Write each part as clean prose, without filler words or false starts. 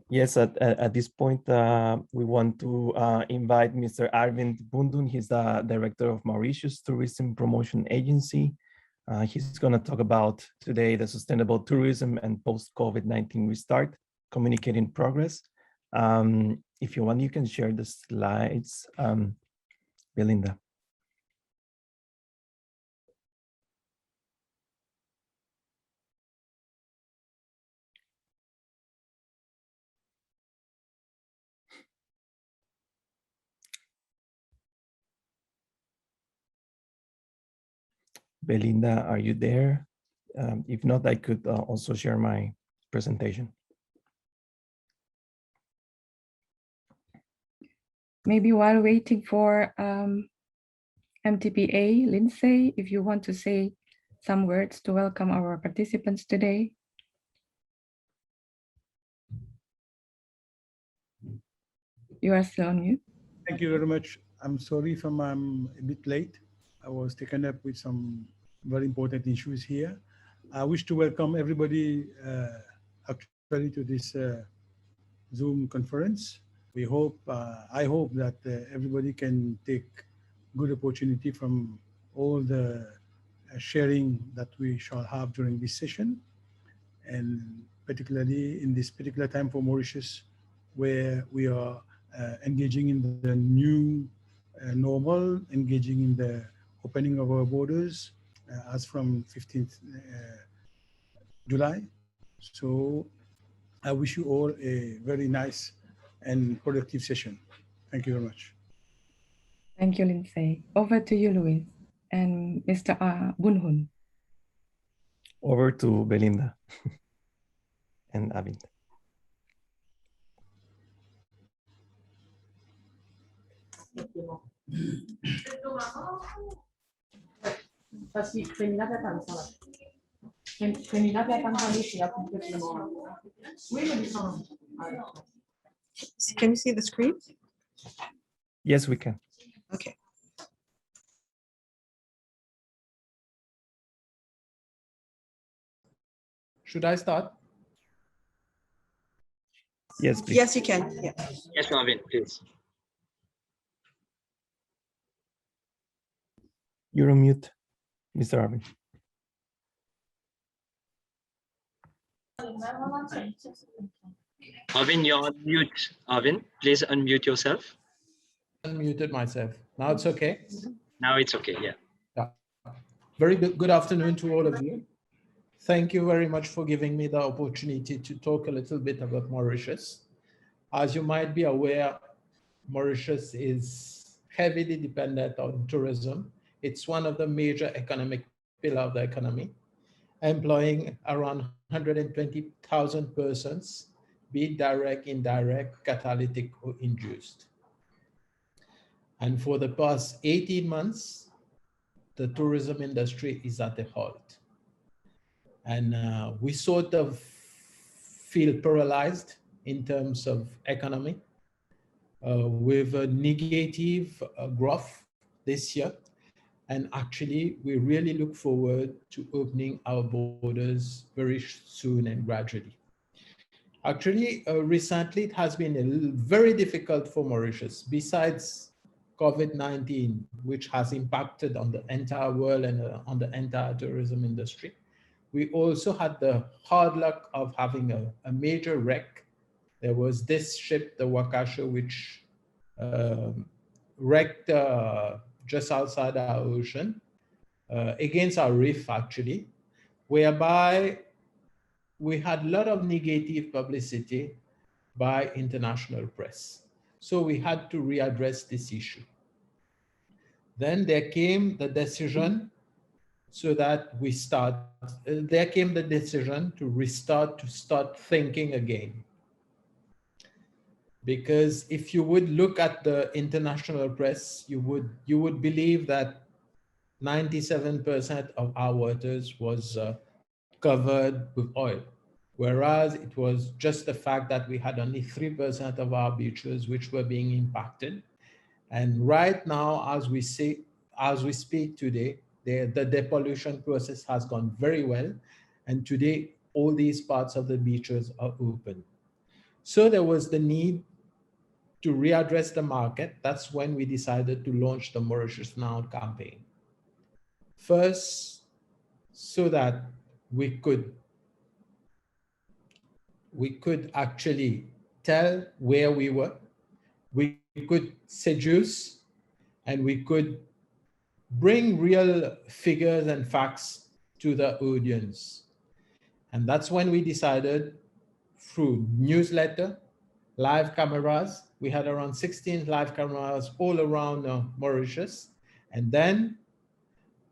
Yes, at this point, we want to invite Mr. Arvind Bundun. He's the Director of Mauritius Tourism Promotion Agency. He's going to talk about today the sustainable tourism and post-COVID-19 restart, communicating progress. If you want, you can share the slides, Belinda. Belinda, are you there? If not, I could also share my presentation. Maybe while waiting for MTPA, Lindsay, if you want to say some words to welcome our participants today. You are still on mute. Thank you very much. I'm sorry if I'm a bit late. I was taken up with some very important issues here. I wish to welcome everybody actually to this Zoom conference. We hope, I hope that everybody can take good opportunity from all the sharing that we shall have during this session, and particularly in this particular time for Mauritius, where we are engaging in the new normal, engaging in the opening of our borders as from 15th July. So I wish you all a very nice and productive session. Thank you very much. Thank you, Lindsay. Over to you, Louis and Mr. Bunhun. Over to Belinda and Arvind. Can you see the screen? Yes, we can. Okay. Should I start? Yes, please. Yes, you can. Yeah. Yes, Marvin, please. You're on mute, Mr. Arvind. Marvin, you're on mute. Marvin, please unmute yourself. Unmuted myself. Now it's okay? Now it's okay, yeah. Very good afternoon to all of you. Thank you very much for giving me the opportunity to talk a little bit about Mauritius. As you might be aware, Mauritius is heavily dependent on tourism. It's one of the major economic pillars of the economy, employing around 120,000 persons, be it direct, indirect, catalytic, or induced. And for the past 18 months, the tourism industry is at a halt. And we sort of feel paralyzed in terms of economy with a negative growth this year. And actually, we really look forward to opening our borders very soon and gradually. Actually, recently, it has been very difficult for Mauritius. Besides COVID-19, which has impacted on the entire world and on the entire tourism industry, we also had the hard luck of having a major wreck. There was this ship, the Wakasha, which wrecked just outside our ocean, against our reef, actually, whereby we had a lot of negative publicity by international press. So we had to readdress this issue. Then there came the decision there came the decision to restart, to start thinking again. Because if you would look at the international press, you would believe that 97% of our waters was covered with oil, whereas it was just the fact that we had only 3% of our beaches which were being impacted. And right now, as we speak today, the depollution process has gone very well. And today, all these parts of the beaches are open. So there was the need to readdress the market. That's when we decided to launch the Mauritius Now campaign. First, so that we could actually tell where we were, we could seduce, and we could bring real figures and facts to the audience. And that's when we decided, through newsletter, live cameras, we had around 16 live cameras all around Mauritius, and then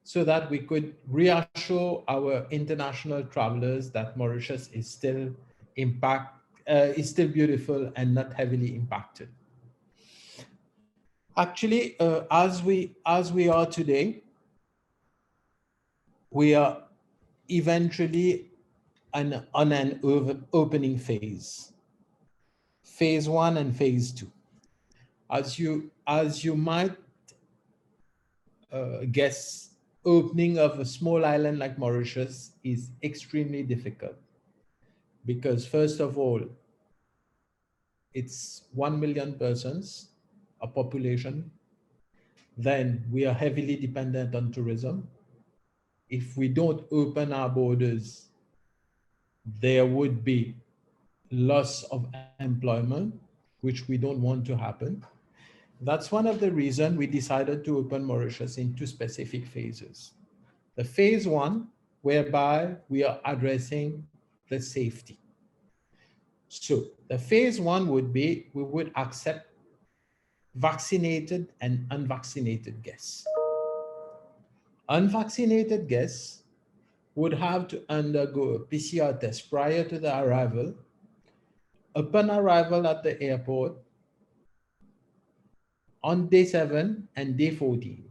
so that we could reassure our international travelers that Mauritius is still beautiful and not heavily impacted. Actually, as we are today, we are eventually on an opening phase. Phase 1 and phase 2. As you might guess, opening of a small island like Mauritius is extremely difficult because, first of all, it's 1 million persons, a population. Then we are heavily dependent on tourism. If we don't open our borders, there would be loss of employment, which we don't want to happen. That's one of the reasons we decided to open Mauritius in 2 specific phases. The phase 1, whereby we are addressing the safety. So the phase 1 would be, we would accept vaccinated and unvaccinated guests. Unvaccinated guests would have to undergo a PCR test prior to the arrival. Upon arrival at the airport, on day 7 and day 14.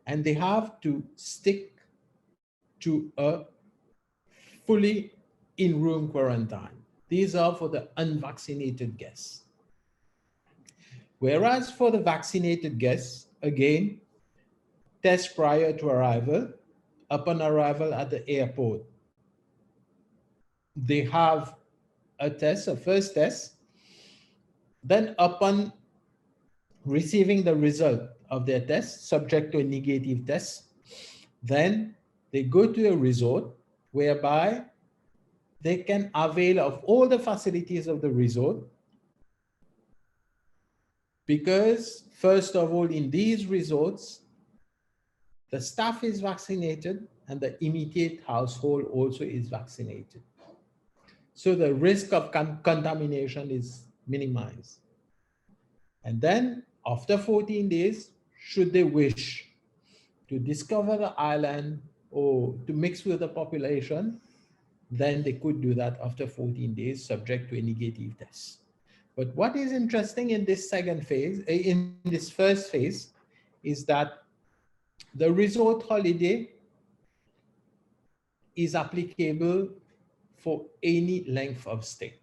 And they have to stick to a fully in-room quarantine. These are for the unvaccinated guests. Whereas for the vaccinated guests, again, test prior to arrival. Upon arrival at the airport, they have a test, a first test. Then upon receiving the result of their test, subject to a negative test, then they go to a resort whereby they can avail of all the facilities of the resort, because first of all, in these resorts, the staff is vaccinated and the immediate household also is vaccinated. So the risk of contamination is minimized. And then after 14 days, should they wish to discover the island or to mix with the population, then they could do that after 14 days, subject to a negative test. But what is interesting in this second phase, in this first phase, is that the resort holiday is applicable for any length of stay,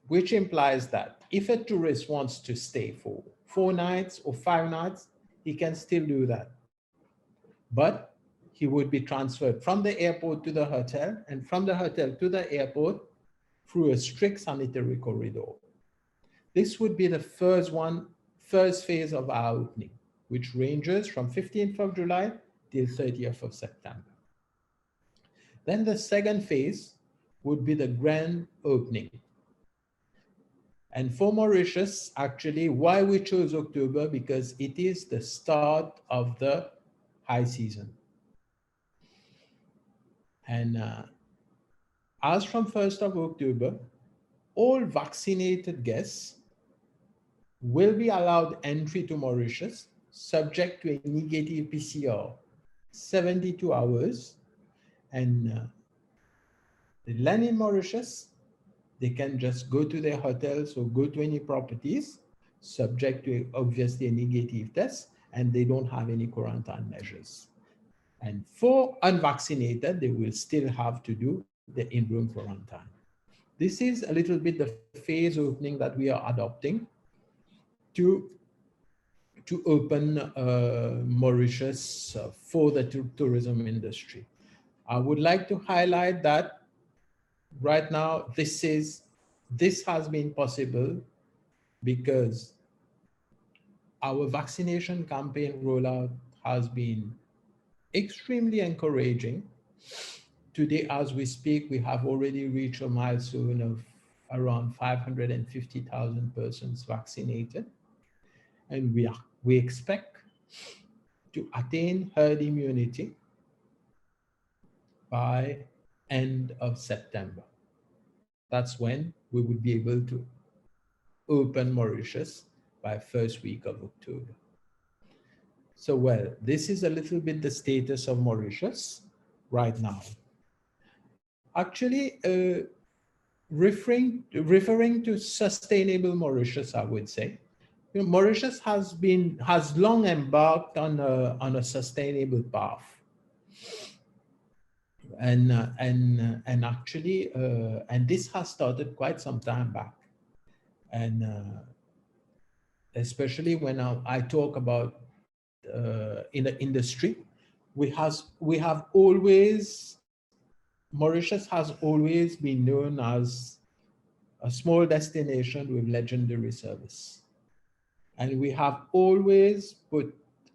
which implies that if a tourist wants to stay for 4 nights or 5 nights, he can still do that. But he would be transferred from the airport to the hotel and from the hotel to the airport through a strict sanitary corridor. This would be the first phase of our opening, which ranges from 15th of July till 30th of September. Then the second phase would be the grand opening. And for Mauritius, actually, why we chose October, because it is the start of the high season. And as from 1st of October, all vaccinated guests will be allowed entry to Mauritius, subject to a negative PCR, 72 hours. And they land in Mauritius, they can just go to their hotels or go to any properties, subject to obviously a negative test, and they don't have any quarantine measures. And for unvaccinated, they will still have to do the in-room quarantine. This is a little bit the phase opening that we are adopting to open Mauritius for the tourism industry. I would like to highlight that right now, this is this has been possible because our vaccination campaign rollout has been extremely encouraging. Today, as we speak, we have already reached a milestone of around 550,000 persons vaccinated. And we expect to attain herd immunity by end of September. That's when we would be able to open Mauritius by first week of October. So, well, this is a little bit the status of Mauritius right now. Actually, referring to sustainable Mauritius, I would say, Mauritius has long embarked on a sustainable path, and actually, and this has started quite some time back, and especially when I talk about in the industry, Mauritius has always been known as a small destination with legendary service. And we have always put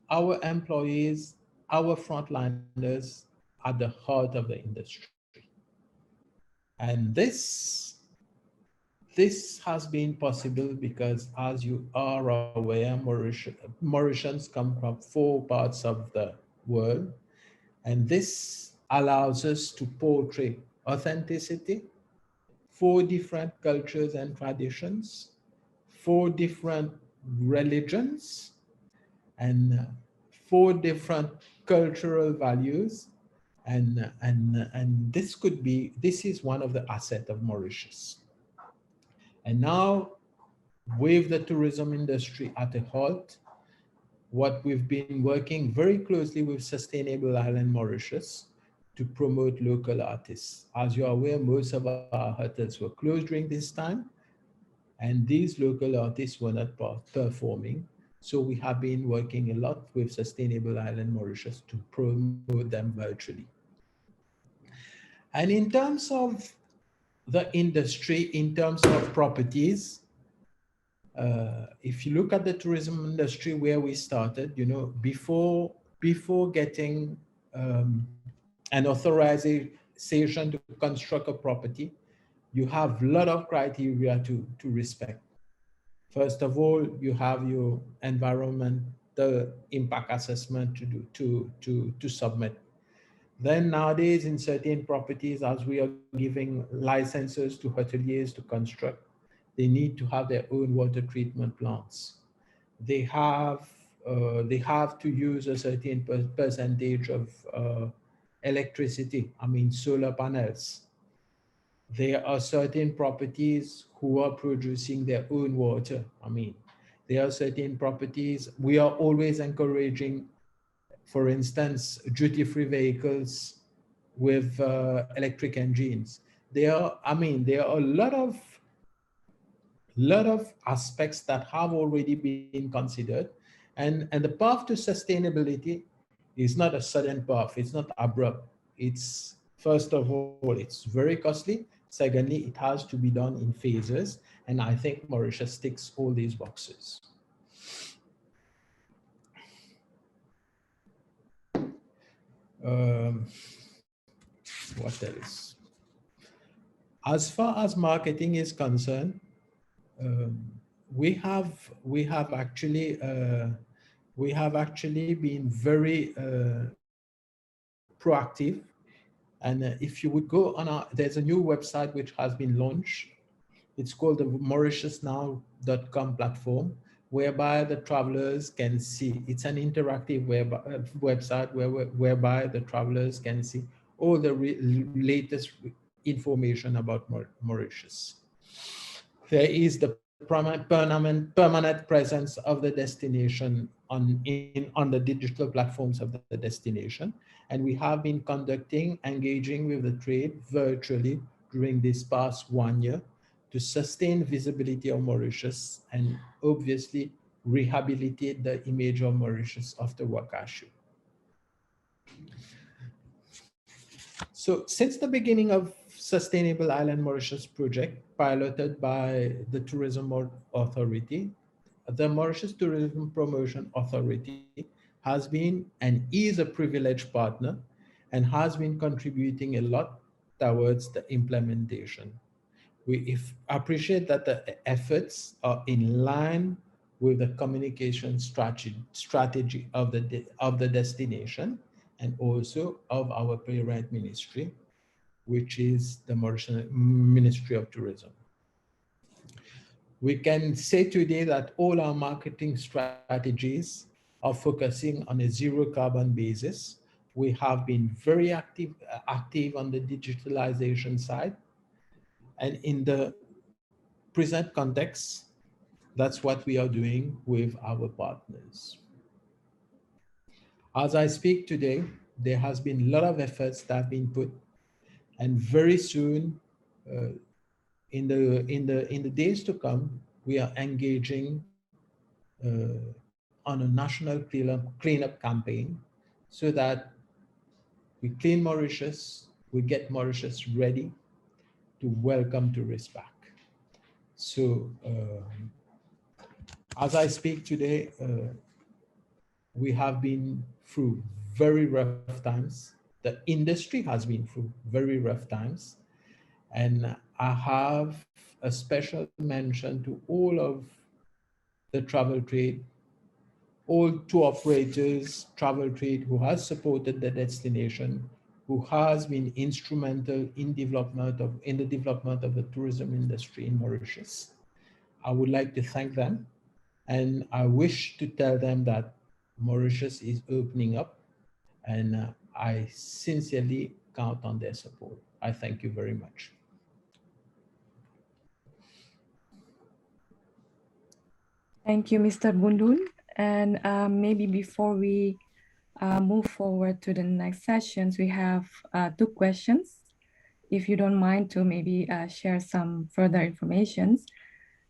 our employees, our frontliners at the heart of the industry. And this has been possible because, as you are aware, Mauritians come from 4 parts of the world. And this allows us to portray authenticity, 4 different cultures and traditions, 4 different religions, and 4 different cultural values. And this is one of the assets of Mauritius. And now, with the tourism industry at a halt, what we've been working very closely with Sustainable Island Mauritius to promote local artists. As you're aware, most of our hotels were closed during this time, and these local artists were not performing. So we have been working a lot with Sustainable Island Mauritius to promote them virtually. And in terms of the industry, in terms of properties, if you look at the tourism industry where we started, before getting an authorization to construct a property, you have a lot of criteria to respect. First of all, you have your environmental impact assessment to submit. Then nowadays, in certain properties, as we are giving licenses to hoteliers to construct, they need to have their own water treatment plants. They have to use a certain percentage of electricity, solar panels. There are certain properties who are producing their own water. There are certain properties, we are always encouraging, for instance, duty-free vehicles with electric engines. There are a lot of aspects that have already been considered. And the path to sustainability is not a sudden path. It's not abrupt. It's, first of all, it's very costly. Secondly, it has to be done in phases. And I think Mauritius ticks all these boxes. What else? As far as marketing is concerned, we have actually been very proactive. And if you would go on there's a new website which has been launched. It's called the MauritiusNow.com platform, whereby the travelers can see. It's an interactive website whereby the travelers can see all the latest information about Mauritius. There is the permanent presence of the destination on the digital platforms of the destination. And we have been engaging with the trade virtually during this past 1 year to sustain visibility of Mauritius and obviously rehabilitate the image of Mauritius after Wakashu. So since the beginning of Sustainable Island Mauritius project piloted by the Tourism Authority. The Mauritius Tourism Promotion Authority has been and is a privileged partner and has been contributing a lot towards the implementation. We appreciate that the efforts are in line with the communication strategy of the destination and also of our parent ministry, which is the Mauritian Ministry of Tourism. We can say today that all our marketing strategies are focusing on a zero carbon basis. We have been very active on the digitalization side. And in the present context, that's what we are doing with our partners. As I speak today, there has been a lot of efforts that have been put, and very soon, in the days to come, we are engaging on a national cleanup campaign so that we clean Mauritius, we get Mauritius ready to welcome tourists back. So as I speak today, we have been through very rough times. The industry has been through very rough times. And I have a special mention to all of the travel trade, all tour operators, travel trade who has supported the destination, who has been instrumental in the development of the tourism industry in Mauritius. I would like to thank them, and I wish to tell them that Mauritius is opening up, and I sincerely count on their support. I thank you very much. Thank you, Mr. Bundun. And maybe before we move forward to the next sessions, we have 2 questions. If you don't mind to maybe share some further information.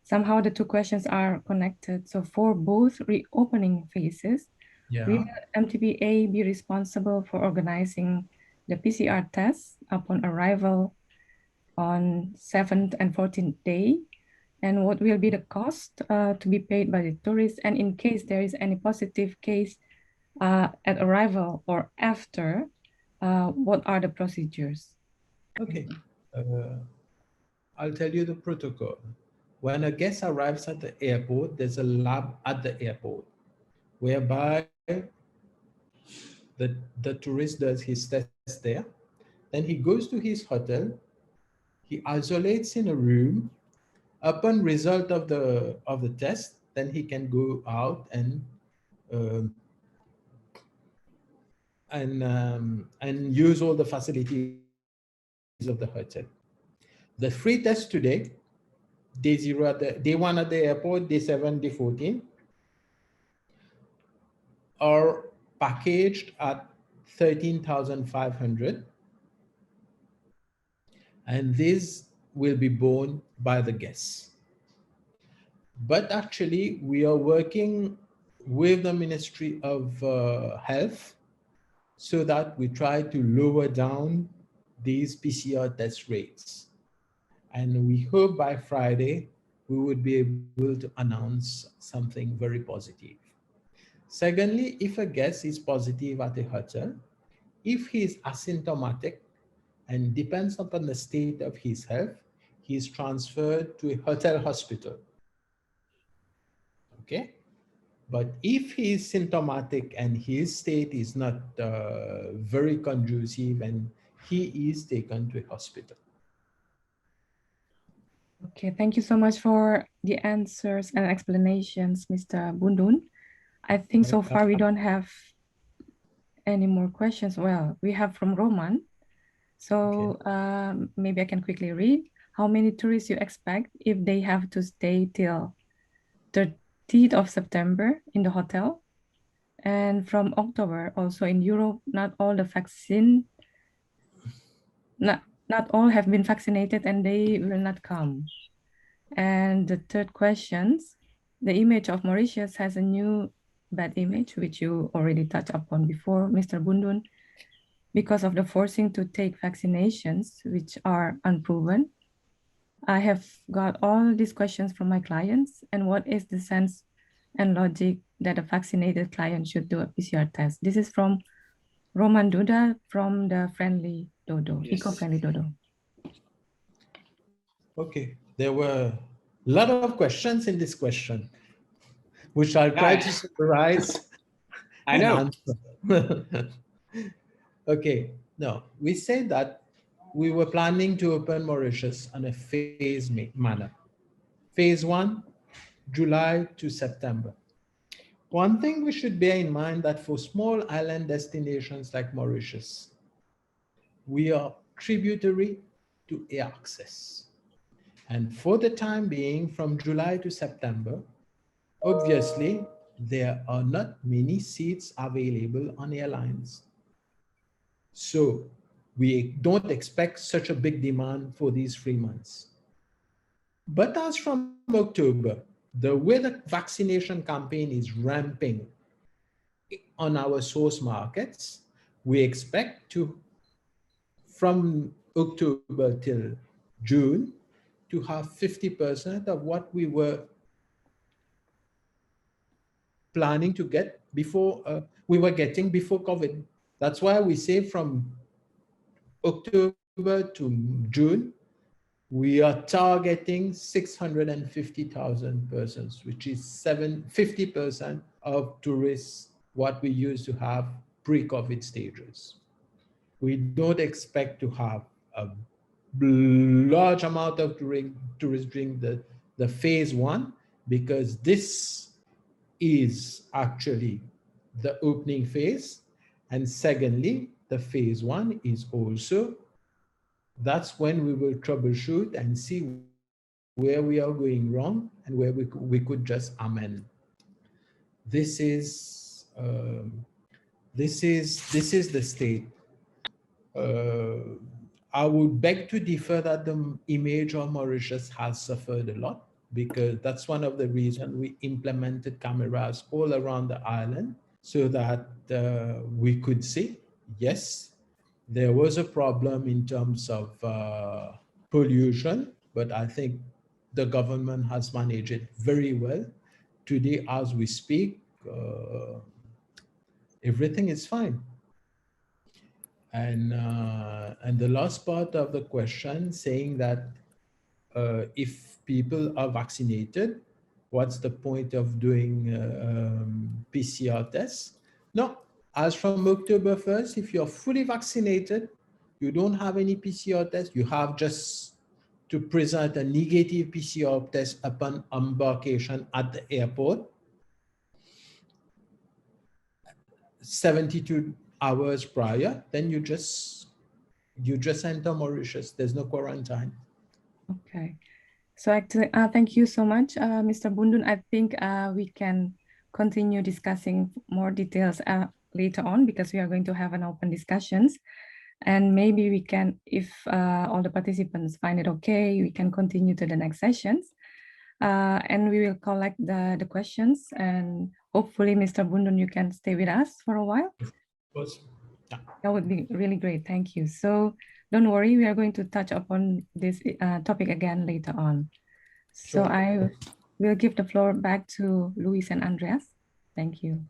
Somehow the 2 questions are connected. So for both reopening phases, will MTPA be responsible for organizing the PCR tests upon arrival on 7th and 14th day? And what will be the cost to be paid by the tourists? And in case there is any positive case at arrival or after, what are the procedures? Okay, I'll tell you the protocol. When a guest arrives at the airport, there's a lab at the airport whereby the tourist does his test there. Then he goes to his hotel, he isolates in a room. Upon result of the test, then he can go out and use all the facilities of the hotel. The free test today, day 0 day 1 at the airport, day 7, day 14, are packaged at 13,500, and these will be borne by the guests. But actually, we are working with the Ministry of Health so that we try to lower down these PCR test rates. And we hope by Friday, we would be able to announce something very positive. Secondly, if a guest is positive at a hotel, if he is asymptomatic and depends upon the state of his health, he is transferred to a hotel hospital. Okay? But if he is symptomatic and his state is not very conducive, and he is taken to a hospital. Okay, thank you so much for the answers and explanations, Mr. Bundun. I think so far we don't have any more questions. Well, we have from Roman. So okay. Maybe I can quickly read. How many tourists you expect if they have to stay till 30th of September in the hotel? And from October, also in Europe, not all the vaccine, not all have been vaccinated and they will not come. And the third questions, the image of Mauritius has a new bad image, which you already touched upon before, Mr. Bundun. because of the forcing to take vaccinations, which are unproven? I have got all these questions from my clients. And what is the sense and logic that a vaccinated client should do a PCR test? This is from Roman Duda from the Friendly Dodo, Yes. Eco-Friendly Dodo. Okay, there were a lot of questions in this question, which I'll try to summarize. I know. and answer. Okay, no, we said that we were planning to open Mauritius on a phased manner. Phase 1, July to September. One thing we should bear in mind that for small island destinations like Mauritius, we are tributary to air access. And for the time being, from July to September, obviously, there are not many seats available on airlines. So we don't expect such a big demand for these 3 months. But as from October, the way the vaccination campaign is ramping on our source markets, we expect to, from October till June, to have 50% of what we were planning to get before, we were getting before COVID. That's why we say from October to June, we are targeting 650,000 persons, which is 50% of tourists, what we used to have pre-COVID stages. We don't expect to have a large amount of tourists during the phase 1, because this is actually the opening phase. And secondly, the phase 1 is also, that's when we will troubleshoot and see where we are going wrong and where we could just amend. This is the state. I would beg to differ that the image of Mauritius has suffered a lot, because that's one of the reasons we implemented cameras all around the island, so that we could see, yes, there was a problem in terms of pollution, but I think the government has managed it very well. Today, as we speak, everything is fine. And the last part of the question, saying that if people are vaccinated, what's the point of doing PCR tests? No, as from October 1st, if you're fully vaccinated, you don't have any PCR test, you have just to present a negative PCR test upon embarkation at the airport, 72 hours prior, then you just enter Mauritius. There's no quarantine. Okay. So actually, thank you so much, Mr. Bundun. I think we can continue discussing more details later on, because we are going to have an open discussions. And maybe we can, if all the participants find it okay, we can continue to the next sessions. And we will collect the questions, and hopefully, Mr. Bundun, you can stay with us for a while. That would be really great. Thank you. So don't worry, we are going to touch upon this topic again later on. So Sure. I will give the floor back to Luis and Andreas. Thank you.